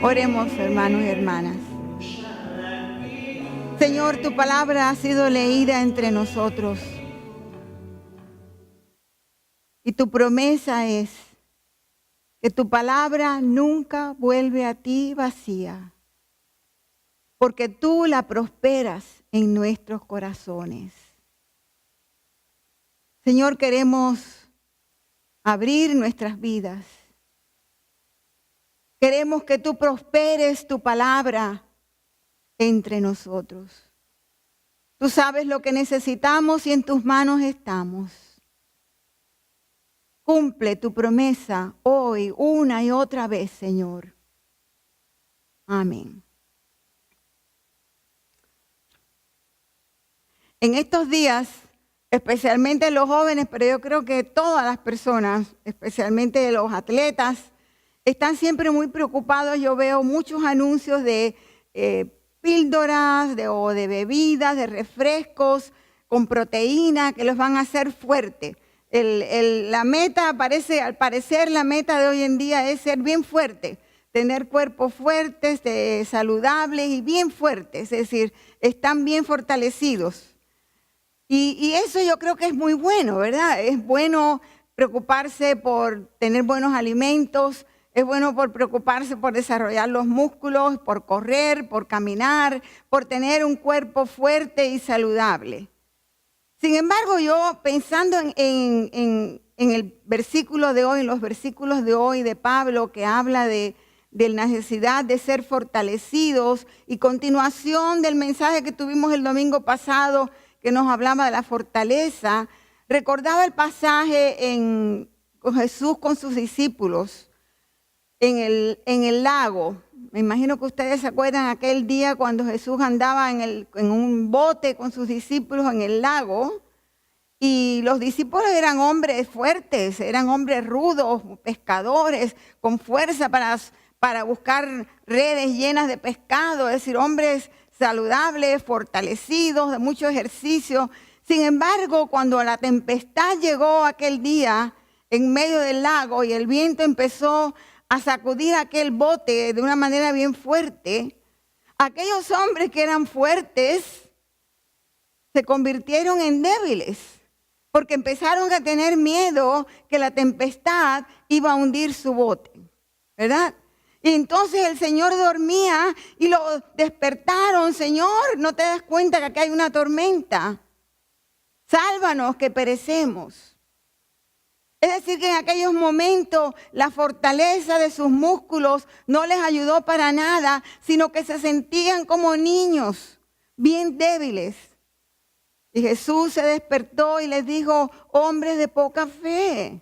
Oremos, hermanos y hermanas. Señor, tu palabra ha sido leída entre nosotros. Y tu promesa es que tu palabra nunca vuelve a ti vacía, porque tú la prosperas en nuestros corazones. Señor, queremos abrir nuestras vidas. Queremos que tú prosperes tu palabra entre nosotros. Tú sabes lo que necesitamos y en tus manos estamos. Cumple tu promesa hoy una y otra vez, Señor. Amén. En estos días, especialmente los jóvenes, pero yo creo que todas las personas, especialmente los atletas, están siempre muy preocupados. Yo veo muchos anuncios de píldoras o de bebidas, de refrescos con proteína que los van a hacer fuertes. La meta, al parecer, la meta de hoy en día es ser bien fuerte, tener cuerpos fuertes, saludables y bien fuertes, es decir, están bien fortalecidos. Y eso yo creo que es muy bueno, ¿verdad? Es bueno preocuparse por tener buenos alimentos, es bueno por preocuparse por desarrollar los músculos, por correr, por caminar, por tener un cuerpo fuerte y saludable. Sin embargo, yo pensando en el versículo de hoy, en los versículos de hoy de Pablo que habla de la necesidad de ser fortalecidos y continuación del mensaje que tuvimos el domingo pasado que nos hablaba de la fortaleza, recordaba el pasaje con Jesús con sus discípulos en el lago. Me imagino que ustedes se acuerdan aquel día cuando Jesús andaba en un bote con sus discípulos en el lago. Y los discípulos eran hombres fuertes, eran hombres rudos, pescadores, con fuerza para buscar redes llenas de pescado, es decir, hombres saludables, fortalecidos, de mucho ejercicio. Sin embargo, cuando la tempestad llegó aquel día en medio del lago y el viento empezó a sacudir aquel bote de una manera bien fuerte, aquellos hombres que eran fuertes se convirtieron en débiles, porque empezaron a tener miedo que la tempestad iba a hundir su bote, ¿verdad? Y entonces el Señor dormía y lo despertaron. Señor, ¿no te das cuenta que aquí hay una tormenta? Sálvanos que perecemos. Es decir, que en aquellos momentos la fortaleza de sus músculos no les ayudó para nada, sino que se sentían como niños, bien débiles. Y Jesús se despertó y les dijo: hombres de poca fe,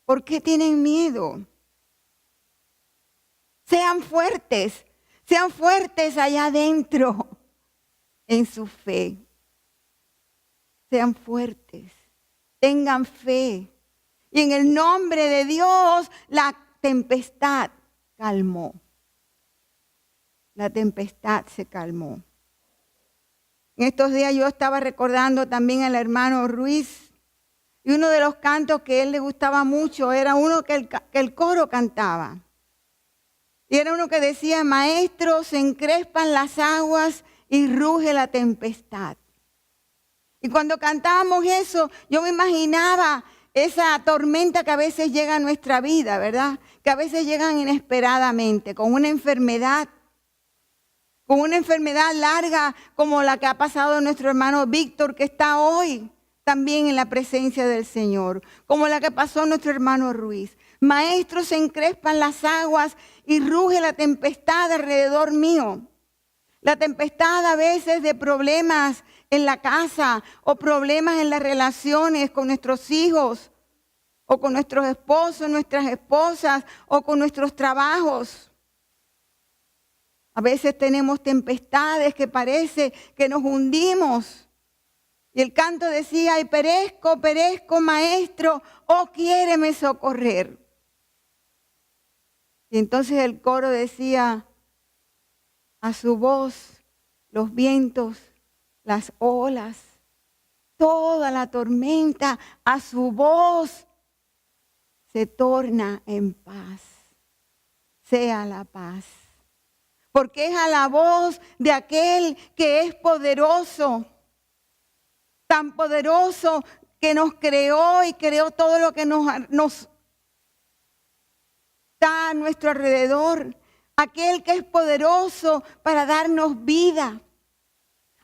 ¿por qué tienen miedo? Sean fuertes allá adentro en su fe. Sean fuertes, tengan fe. Y en el nombre de Dios, la tempestad calmó. La tempestad se calmó. En estos días yo estaba recordando también al hermano Ruiz. Y uno de los cantos que a él le gustaba mucho era uno que el coro cantaba. Y era uno que decía: maestro, se encrespan las aguas y ruge la tempestad. Y cuando cantábamos eso, yo me imaginaba esa tormenta que a veces llega a nuestra vida, ¿verdad? Que a veces llegan inesperadamente, con una enfermedad larga como la que ha pasado nuestro hermano Víctor, que está hoy también en la presencia del Señor, como la que pasó nuestro hermano Ruiz. Maestro, se encrespan las aguas y ruge la tempestad alrededor mío. La tempestad a veces de problemas en la casa o problemas en las relaciones con nuestros hijos o con nuestros esposos, nuestras esposas o con nuestros trabajos. A veces tenemos tempestades que parece que nos hundimos Y el canto decía, y perezco, perezco, maestro, oh, quiéreme socorrer. Y entonces el coro decía, a su voz, los vientos, las olas, toda la tormenta, a su voz se torna en paz. Sea la paz. Porque es a la voz de aquel que es poderoso, tan poderoso que nos creó y creó todo lo que nos está a nuestro alrededor. Aquel que es poderoso para darnos vida.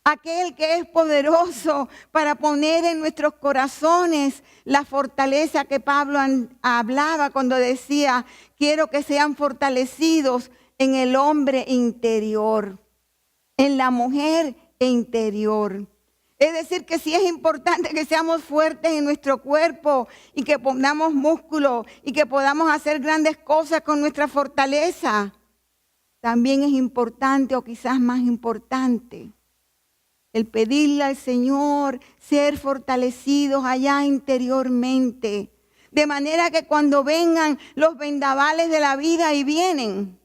Aquel que es poderoso para poner en nuestros corazones la fortaleza que Pablo hablaba cuando decía, quiero que sean fortalecidos en el hombre interior, en la mujer interior. Es decir, que sí es importante que seamos fuertes en nuestro cuerpo y que pongamos músculo y que podamos hacer grandes cosas con nuestra fortaleza. También es importante, o quizás más importante, el pedirle al Señor ser fortalecidos allá interiormente. De manera que cuando vengan los vendavales de la vida, y vienen,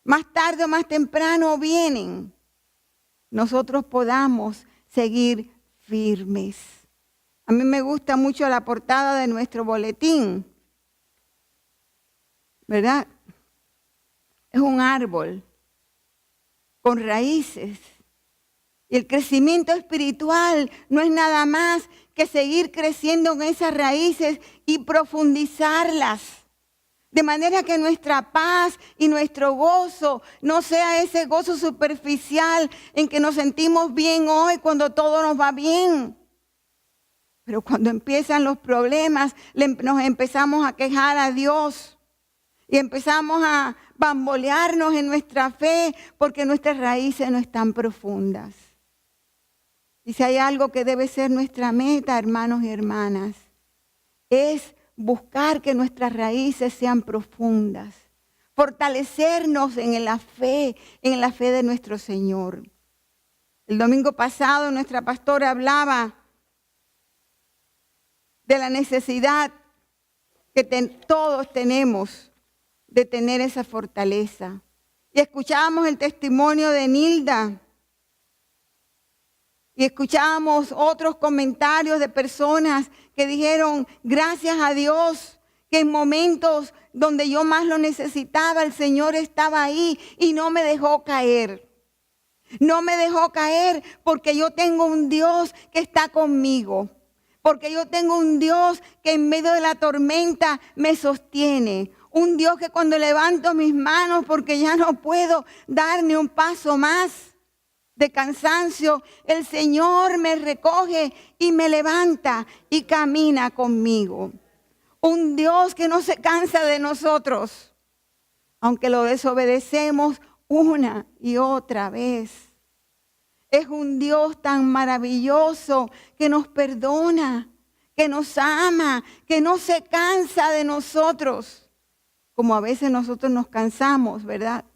más tarde o más temprano vienen, nosotros podamos seguir firmes. A mí me gusta mucho la portada de nuestro boletín, ¿verdad? Es un árbol con raíces. Y el crecimiento espiritual no es nada más que seguir creciendo en esas raíces y profundizarlas. De manera que nuestra paz y nuestro gozo no sea ese gozo superficial en que nos sentimos bien hoy cuando todo nos va bien. Pero cuando empiezan los problemas, nos empezamos a quejar a Dios y empezamos a bambolearnos en nuestra fe porque nuestras raíces no están profundas. Y si hay algo que debe ser nuestra meta, hermanos y hermanas, es buscar que nuestras raíces sean profundas, fortalecernos en la fe de nuestro Señor. El domingo pasado nuestra pastora hablaba de la necesidad que todos tenemos de tener esa fortaleza. Y escuchábamos el testimonio de Nilda. Y escuchábamos otros comentarios de personas que dijeron, gracias a Dios, que en momentos donde yo más lo necesitaba, el Señor estaba ahí y no me dejó caer. No me dejó caer porque yo tengo un Dios que está conmigo. Porque yo tengo un Dios que en medio de la tormenta me sostiene. Un Dios que cuando levanto mis manos porque ya no puedo dar ni un paso más de cansancio, el Señor me recoge y me levanta y camina conmigo. Un Dios que no se cansa de nosotros, aunque lo desobedecemos una y otra vez. Es un Dios tan maravilloso que nos perdona, que nos ama, que no se cansa de nosotros, como a veces nosotros nos cansamos, ¿verdad?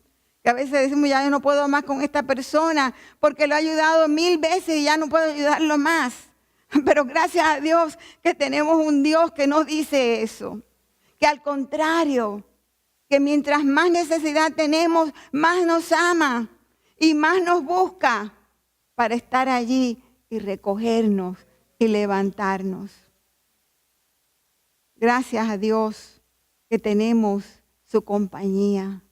Que a veces decimos, ya yo no puedo más con esta persona porque lo he ayudado 1000 veces y ya no puedo ayudarlo más. Pero gracias a Dios que tenemos un Dios que no dice eso. Que al contrario, que mientras más necesidad tenemos, más nos ama y más nos busca para estar allí y recogernos y levantarnos. Gracias a Dios que tenemos su compañía.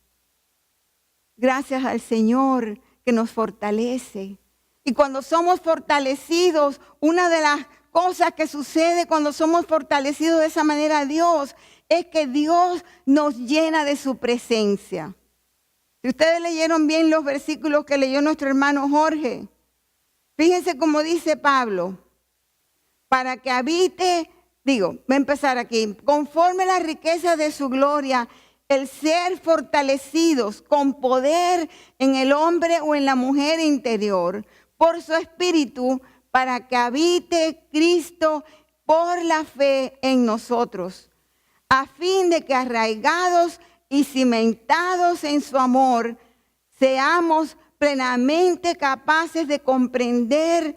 Gracias al Señor que nos fortalece. Y cuando somos fortalecidos, una de las cosas que sucede cuando somos fortalecidos de esa manera a Dios, es que Dios nos llena de su presencia. Si ustedes leyeron bien los versículos que leyó nuestro hermano Jorge, fíjense cómo dice Pablo, para que habite, voy a empezar aquí, conforme a la riqueza de su gloria, el ser fortalecidos con poder en el hombre o en la mujer interior, por su espíritu, para que habite Cristo por la fe en nosotros, a fin de que arraigados y cimentados en su amor, seamos plenamente capaces de comprender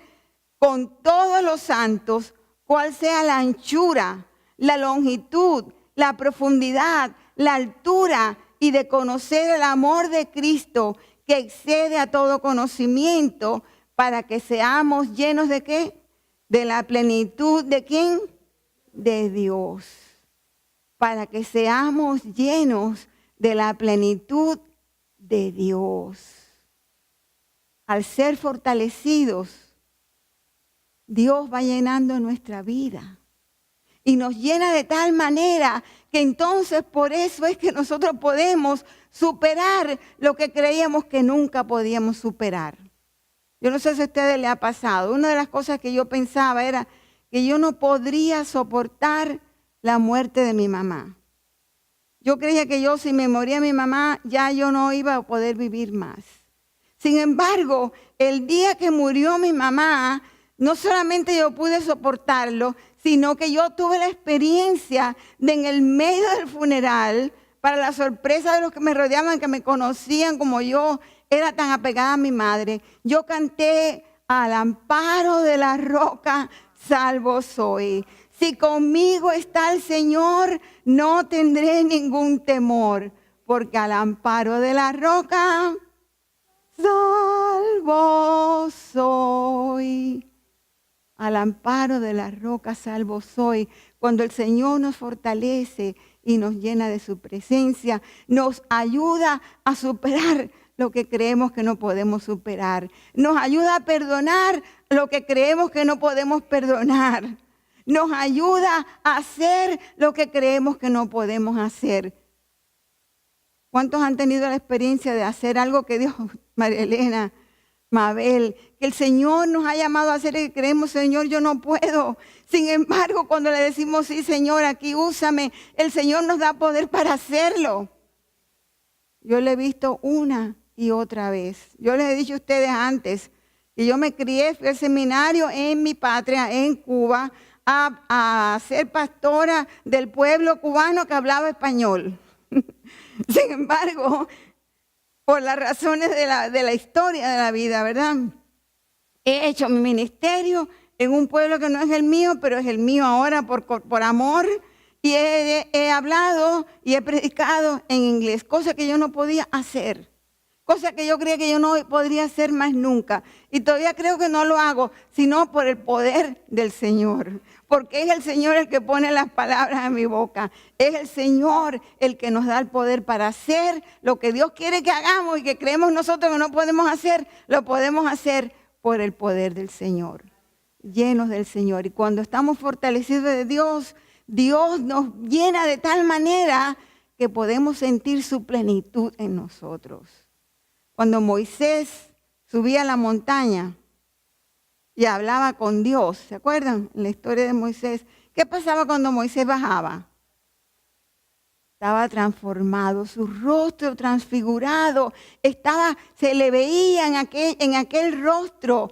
con todos los santos cuál sea la anchura, la longitud, la profundidad, la altura y de conocer el amor de Cristo que excede a todo conocimiento, para que seamos llenos ¿de qué? De la plenitud ¿de quién? De Dios. Para que seamos llenos de la plenitud de Dios. Al ser fortalecidos, Dios va llenando nuestra vida. Y nos llena de tal manera que entonces por eso es que nosotros podemos superar lo que creíamos que nunca podíamos superar. Yo no sé si a ustedes les ha pasado. Una de las cosas que yo pensaba era que yo no podría soportar la muerte de mi mamá. Yo creía que yo, si me moría mi mamá, ya yo no iba a poder vivir más. Sin embargo, el día que murió mi mamá, no solamente yo pude soportarlo, sino que yo tuve la experiencia de en el medio del funeral, para la sorpresa de los que me rodeaban, que me conocían como yo era tan apegada a mi madre, yo canté: al amparo de la roca salvo soy. Si conmigo está el Señor, no tendré ningún temor, porque al amparo de la roca salvo soy. Al amparo de la roca salvo soy. Cuando el Señor nos fortalece y nos llena de su presencia, nos ayuda a superar lo que creemos que no podemos superar. Nos ayuda a perdonar lo que creemos que no podemos perdonar. Nos ayuda a hacer lo que creemos que no podemos hacer. ¿Cuántos han tenido la experiencia de hacer algo que Dios, María Elena, Mabel, que el Señor nos ha llamado a hacer y creemos: Señor, yo no puedo? Sin embargo, cuando le decimos: sí, Señor, aquí úsame, el Señor nos da poder para hacerlo. Yo lo he visto una y otra vez. Yo les he dicho a ustedes antes que yo me crié, fui al seminario en mi patria, en Cuba, a ser pastora del pueblo cubano que hablaba español. Sin embargo, por las razones de la historia de la vida, ¿verdad? He hecho mi ministerio en un pueblo que no es el mío, pero es el mío ahora por amor. Y he hablado y he predicado en inglés, cosa que yo no podía hacer. Cosa que yo creía que yo no podría hacer más nunca. Y todavía creo que no lo hago, sino por el poder del Señor. Porque es el Señor el que pone las palabras en mi boca. Es el Señor el que nos da el poder para hacer lo que Dios quiere que hagamos y que creemos nosotros que no podemos hacer. Lo podemos hacer por el poder del Señor. Llenos del Señor. Y cuando estamos fortalecidos de Dios, Dios nos llena de tal manera que podemos sentir su plenitud en nosotros. Cuando Moisés subía a la montaña y hablaba con Dios, ¿se acuerdan? En la historia de Moisés, ¿qué pasaba cuando Moisés bajaba? Estaba transformado, su rostro transfigurado, se le veía en aquel rostro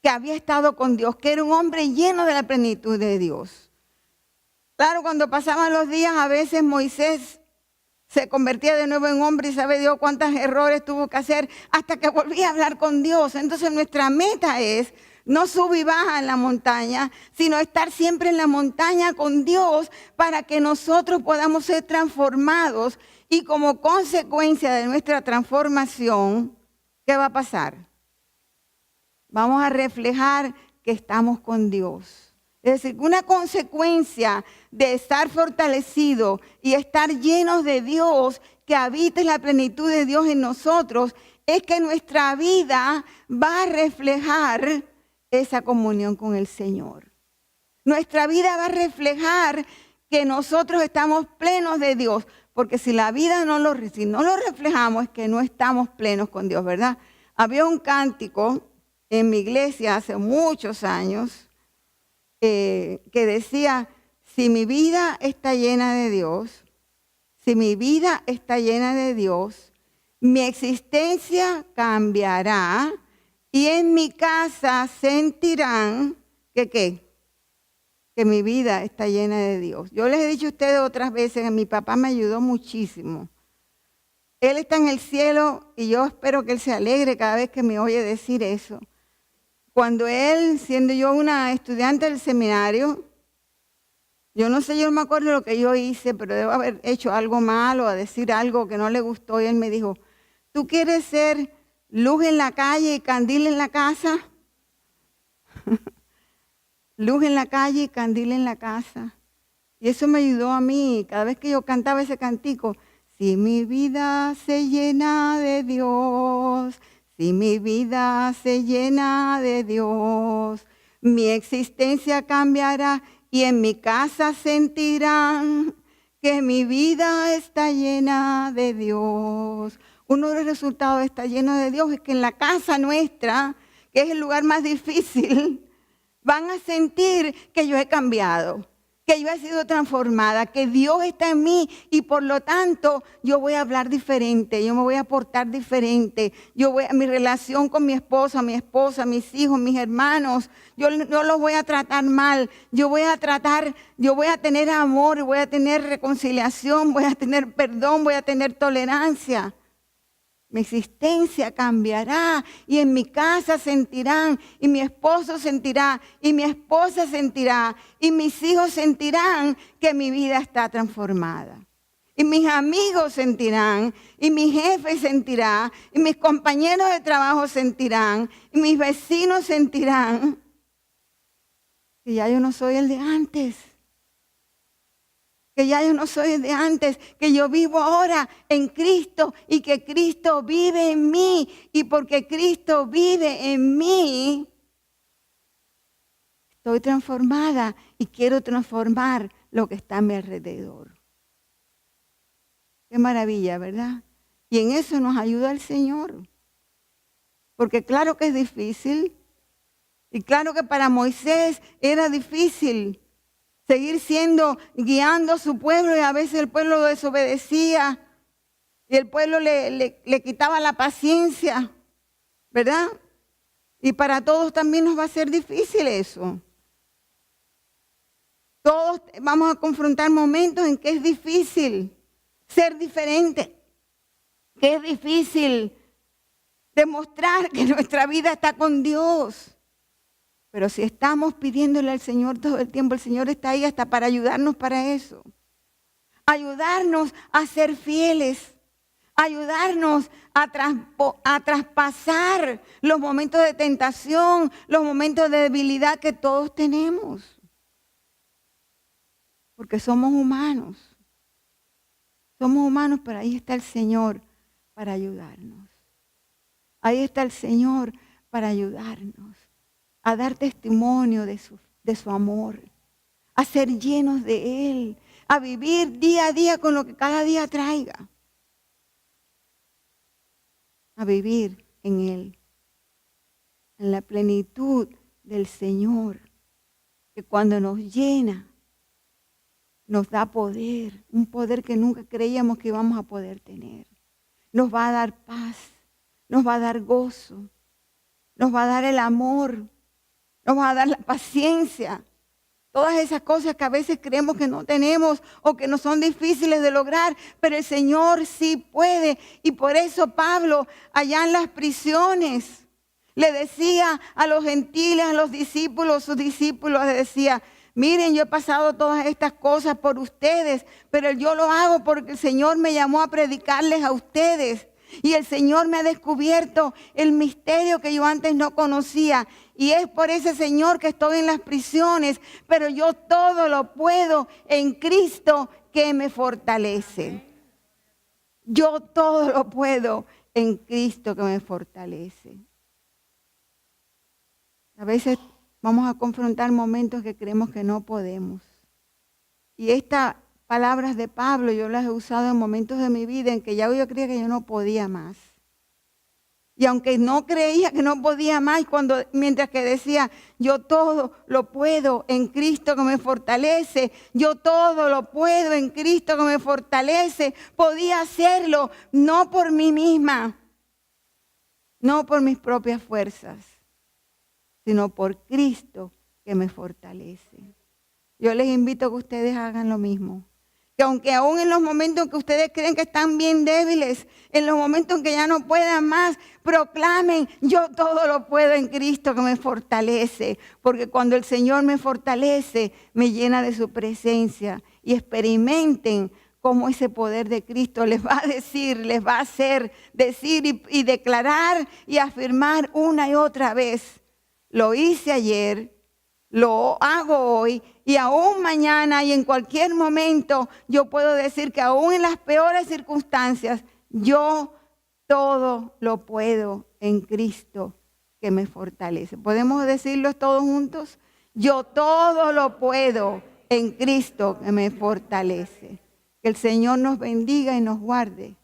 que había estado con Dios, que era un hombre lleno de la plenitud de Dios. Claro, cuando pasaban los días, a veces Moisés se convertía de nuevo en hombre y sabe Dios cuántos errores tuvo que hacer hasta que volvía a hablar con Dios. Entonces nuestra meta es no sub y baja en la montaña, sino estar siempre en la montaña con Dios para que nosotros podamos ser transformados. Y como consecuencia de nuestra transformación, ¿qué va a pasar? Vamos a reflejar que estamos con Dios. Es decir, una consecuencia de estar fortalecido y estar llenos de Dios, que habite la plenitud de Dios en nosotros, es que nuestra vida va a reflejar esa comunión con el Señor. Nuestra vida va a reflejar que nosotros estamos plenos de Dios, porque si la vida si no lo reflejamos es que no estamos plenos con Dios, ¿verdad? Había un cántico en mi iglesia hace muchos años, que decía: si mi vida está llena de Dios, si mi vida está llena de Dios, mi existencia cambiará y en mi casa sentirán que ¿qué? Que mi vida está llena de Dios. Yo les he dicho a ustedes otras veces que mi papá me ayudó muchísimo Él está en el cielo y yo espero que Él se alegre cada vez que me oye decir eso. Cuando Él, siendo yo una estudiante del seminario, yo no sé, yo no me acuerdo lo que yo hice, pero debo haber hecho algo malo, a decir algo que no le gustó. Y Él me dijo, ¿tú quieres ser luz en la calle y candil en la casa? Luz en la calle y candil en la casa. Y eso me ayudó a mí. Cada vez que yo cantaba ese cantico, si mi vida se llena de Dios, si mi vida se llena de Dios, mi existencia cambiará y en mi casa sentirán que mi vida está llena de Dios. Uno de los resultados de estar lleno de Dios es que en la casa nuestra, que es el lugar más difícil, van a sentir que yo he cambiado, que yo he sido transformada, que Dios está en mí y por lo tanto yo voy a hablar diferente, yo me voy a portar diferente, mi relación con mi esposa, mis hijos, mis hermanos, yo no los voy a tratar mal, yo voy a tener amor, voy a tener reconciliación, voy a tener perdón, voy a tener tolerancia. Mi existencia cambiará y en mi casa sentirán y mi esposo sentirá y mi esposa sentirá y mis hijos sentirán que mi vida está transformada. Y mis amigos sentirán y mi jefe sentirá y mis compañeros de trabajo sentirán y mis vecinos sentirán que ya yo no soy el de antes. Que ya yo no soy el de antes, que yo vivo ahora en Cristo y que Cristo vive en mí. Y porque Cristo vive en mí, estoy transformada y quiero transformar lo que está a mi alrededor. Qué maravilla, ¿verdad? Y en eso nos ayuda el Señor. Porque claro que es difícil. Y claro que para Moisés era difícil seguir guiando a su pueblo y a veces el pueblo lo desobedecía y el pueblo le quitaba la paciencia, ¿verdad? Y para todos también nos va a ser difícil eso. Todos vamos a confrontar momentos en que es difícil ser diferente, que es difícil demostrar que nuestra vida está con Dios. Pero si estamos pidiéndole al Señor todo el tiempo, el Señor está ahí hasta para ayudarnos para eso. Ayudarnos a ser fieles. Ayudarnos a traspasar los momentos de tentación, los momentos de debilidad que todos tenemos. Porque somos humanos. Somos humanos, pero ahí está el Señor para ayudarnos. Ahí está el Señor para ayudarnos. A dar testimonio de su amor, a ser llenos de Él, a vivir día a día con lo que cada día traiga, a vivir en Él, en la plenitud del Señor, que cuando nos llena, nos da poder, un poder que nunca creíamos que íbamos a poder tener. Nos va a dar paz, nos va a dar gozo, nos va a dar el amor, nos va a dar la paciencia. Todas esas cosas que a veces creemos que no tenemos o que nos son difíciles de lograr, pero el Señor sí puede. Y por eso Pablo, allá en las prisiones, le decía a los gentiles, a los discípulos, sus discípulos, les decía, miren, yo he pasado todas estas cosas por ustedes, pero yo lo hago porque el Señor me llamó a predicarles a ustedes. Y el Señor me ha descubierto el misterio que yo antes no conocía. Y es por ese Señor que estoy en las prisiones. Pero yo todo lo puedo en Cristo que me fortalece. Yo todo lo puedo en Cristo que me fortalece. A veces vamos a confrontar momentos que creemos que no podemos. Y estas palabras de Pablo yo las he usado en momentos de mi vida en que ya yo creía que yo no podía más. Y aunque no creía que no podía más, mientras que decía, yo todo lo puedo en Cristo que me fortalece, yo todo lo puedo en Cristo que me fortalece, podía hacerlo no por mí misma, no por mis propias fuerzas, sino por Cristo que me fortalece. Yo les invito a que ustedes hagan lo mismo, Que aunque aún en los momentos que ustedes creen que están bien débiles, en los momentos en que ya no puedan más, proclamen, yo todo lo puedo en Cristo que me fortalece. Porque cuando el Señor me fortalece, me llena de su presencia. Y experimenten cómo ese poder de Cristo les va a decir, les va a hacer decir y declarar y afirmar una y otra vez. Lo hice ayer, lo hago hoy y aún mañana y en cualquier momento yo puedo decir que aún en las peores circunstancias yo todo lo puedo en Cristo que me fortalece. ¿Podemos decirlo todos juntos? Yo todo lo puedo en Cristo que me fortalece. Que el Señor nos bendiga y nos guarde.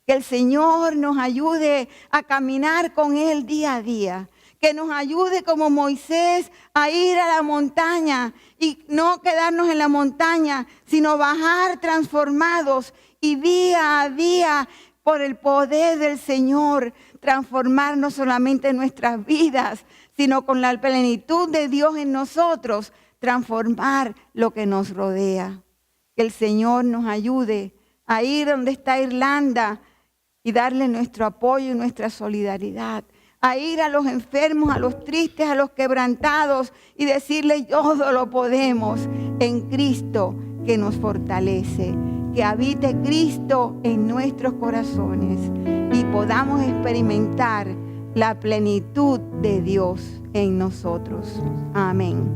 Que el Señor nos ayude a caminar con Él día a día. Que nos ayude como Moisés a ir a la montaña y no quedarnos en la montaña, sino bajar transformados y día a día por el poder del Señor transformar no solamente nuestras vidas, sino con la plenitud de Dios en nosotros, transformar lo que nos rodea. Que el Señor nos ayude a ir donde está Irlanda y darle nuestro apoyo y nuestra solidaridad. A ir a los enfermos, a los tristes, a los quebrantados y decirle todo lo podemos en Cristo que nos fortalece. Que habite Cristo en nuestros corazones y podamos experimentar la plenitud de Dios en nosotros. Amén.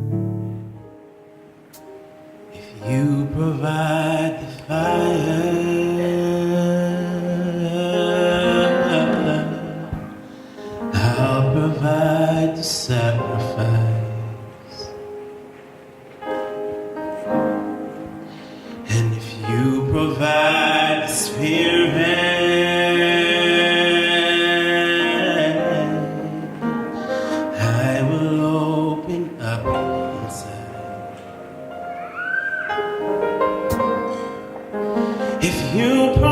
If you provide the fire, I'll provide the sacrifice. And if you provide the Spirit, I will open up inside. If you provide